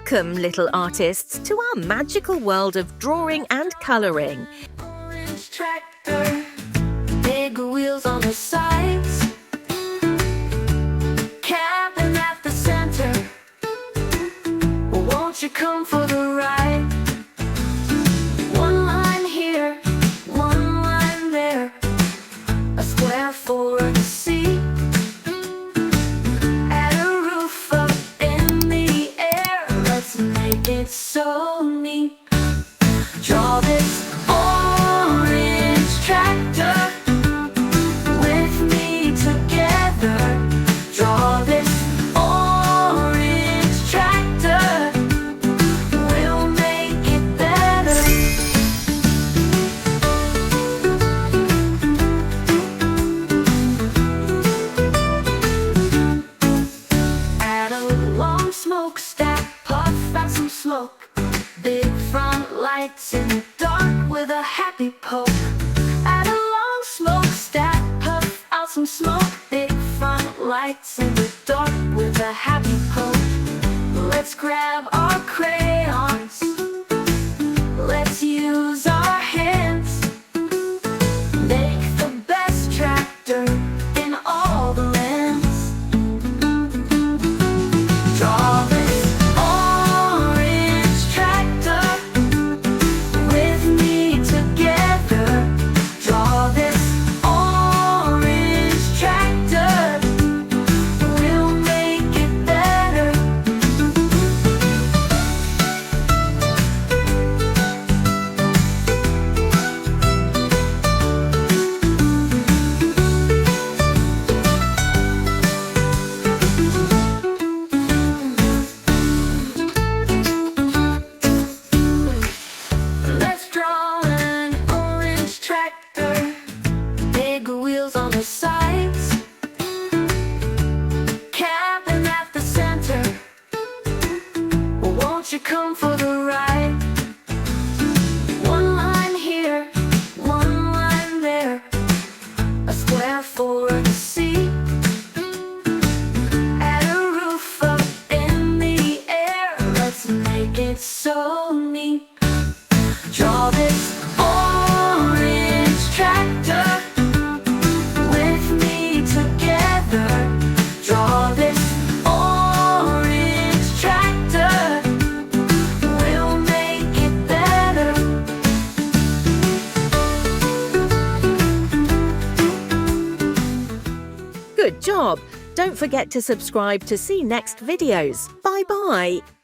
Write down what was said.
Welcome, little artists, to our magical world of drawing and colouring. Orange tractor, big wheels on the sides, cabin at the center. Won't you come for the ride? One line here, one line there, a square for the seat, and a roof up in the air. Let's make it so neat. Draw this orange tractor with me together. Draw this orange tractor, we'll make it better. Add a long smokestack, puff out some smoke. Big front lights in the dark with a happy poke. Add a long smokestack, puff out some smoke. Big front lights in the dark with a happy poke. Let's grab our crayons, let's use our hands. Make the best tractor in all the lands. Draw this orange tractor with me together. Draw this orange tractor, we'll make it better. Let's draw an orange tractor, big wheels on the sides, cabin at the center. Won't you come for the ride? One line here, one line there, a square for the seat, and a roof up in the air. Let's make it so neat. Draw this orange tractor with me together. Draw this orange tractor, we'll make it better. Good job! Don't forget to subscribe to see next videos. Bye-bye!